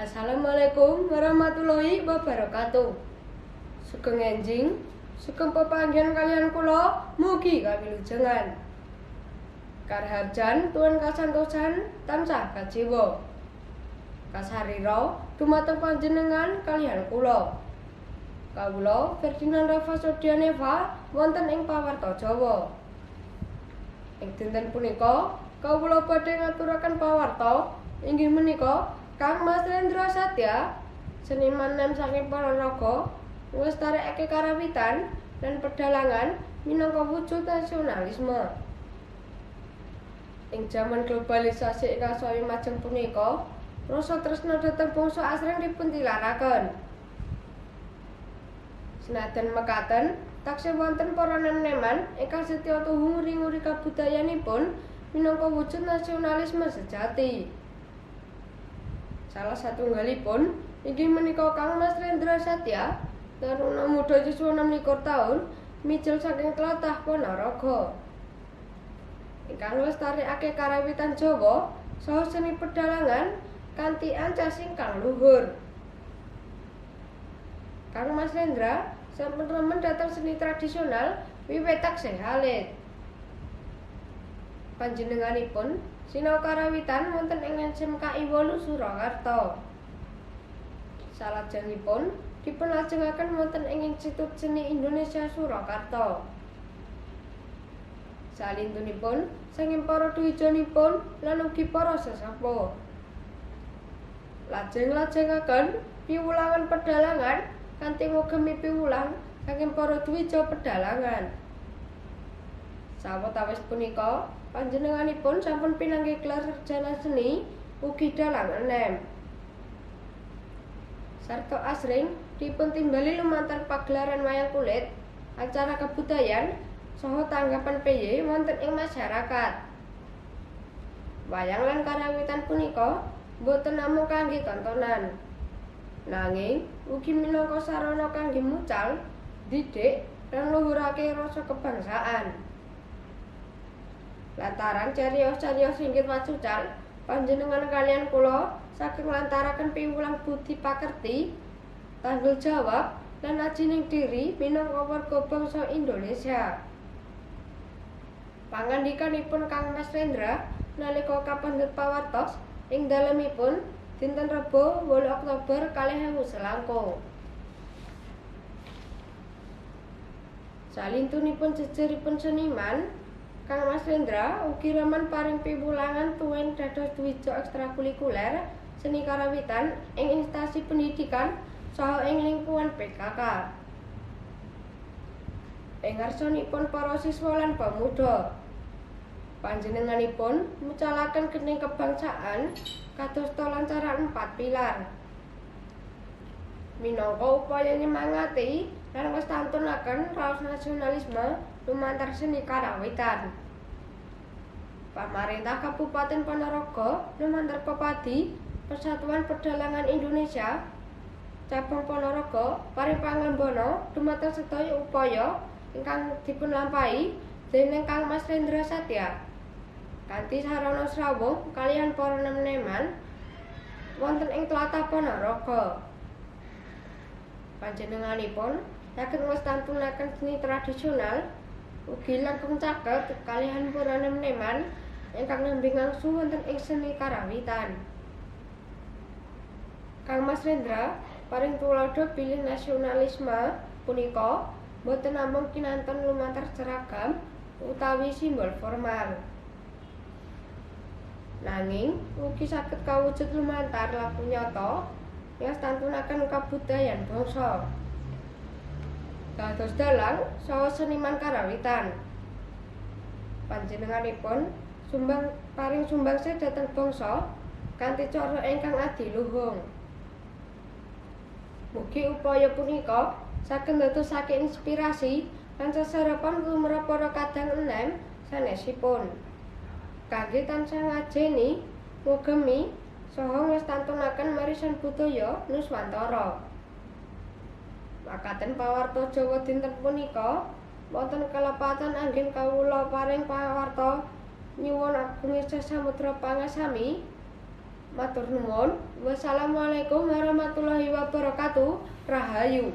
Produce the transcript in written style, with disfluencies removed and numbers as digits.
Assalamualaikum warahmatullahi wabarakatuh. Sugeng enjing, sugeng pepanggihan kalian kula mugi kawilujengan. Karharjan tuwun kasantosan tansah kajiwa. Kasarira dumateng panjenengan kaliyan kula. Kawula Ferdinand Rafa Sodianeva wonten ing pawarta Jawa. Ing dinten punika kawula badhe ngaturaken pawarta inggih menika Kang Mas Rendra Satya, seniman nem saking Ponorogo, nglestarekake karawitan lan pedhalangan minangka wujud nasionalisme. Ing jaman globalisasi ingkang saya majeng punika, rasa tresna dhateng bangsa asring dipuntilaraken. Senajan mekaten, taksih wonten para nem-neman ingkang setya tuhu nguri-nguri kabudayanipun minangka wujud nasionalisme sejati. Salah satunggalipun inggih menika Kang Mas Rendra Satya, taruna muda yuswa 26 taun, mijil saking tlatah Ponorogo. Ingkang nglestarekake karawitan Jawa saha seni pedhalangan kanthi ancas ingkang luhur. Kang Mas Rendra sampun remen dhateng seni tradisional wiwit taksih alit. Panjenenganipun sinau karawitan wonten ing SMKI 8 Surakarta. Salajengipun dipunlajengaken wonten ing Institut Seni Indonesia Surakarta. Salintunipun saking para dwijanipun lan ugi para sesepuh. Lajeng-lajengaken piwulangan pedhalangan kanthi ngugemi piwulang saking para dwija pedhalangan. Sawetawis punika panjenenganipun sampun pinanggih gelar sarjana seni ugi dalang enem. Sarta asring dipuntimbali lumantar pagelaran wayang kulit, acara kabudayan, saha tanggapan PY wonten ing masyarakat. Wayang lan karawitan punika boten namung kangge tontonan, nanging ugi minangka sarana kangge mucal, didik, lan ngluhurake rasa kebangsaan. Lantaran cariyos-cariyos inggih wacucal, panjenengan kaliyan kula saking nglantaraken piwulang budi pakerti, tanggel jawab, lan ajining diri minangka warga bangsa Indonesia. Pangandikanipun Kang Mas Rendra nalika kapendhet pawartos ing dalemipun dinten Rebo 8 Oktober 2019. Salintunipun jejeripun seniman, Kang Mas Rendra ugi remen paring piwulangan tuwin dados dwija ekstrakurikuler seni karawitan ing instansi pendidikan saha ing lingkungan PKK. Ing ngarsanipun para siswa lan pemuda, panjenenganipun mucalaken geni kebangsaan kadosta lantaran 4 pilar. Minangka upaya nyemangati lan nglestantunaken raos nasionalisme lumantar seni karawitan. Pamarentah Kabupaten Ponorogo lumantar Kopadi Persatuan Pedhalangan Indonesia Cabang Ponorogo paring panglembana dumateng sedaya upaya ingkang dipunlampahi déning Kang Mas Rendra Satya kanthi sarana srawung kaliyan para nem-neman wonten ing tlatah Ponorogo. Panjenenganipun saged nglestantunaken seni tradisional ugi langkung caket kalihan para nem-neman ingkang nembe ngangsu wonten ing seni karawitan. Kang Mas Rendra paring tuladha bilih nasionalisme punika boten namung kinanton lumantar seragam utawi simbol formal, nanging ugi saged kawujud lumantar laku nyata nglestantunaken kabudayan bangsa. Dados dalang saha seniman karawitan, panjenenganipun paring sumbangsih dhateng bangsa kanthi cara ingkang adiluhung. Mugi upaya punika saged ndadosake inspirasi lan seserapan tumrap para kadang enem sanesipun kangge tansah ngajeni, ngugemi saha nglestantunaken warisan budaya Nuswantara. Makaten pawarta Jawa dinten punika wonten kalepatan anggen kawula paring pawarta nyuwun agunging Samudra Pangasami Matur nuwun. Wassalamualaikum warahmatullahi wabarakatuh. Rahayu.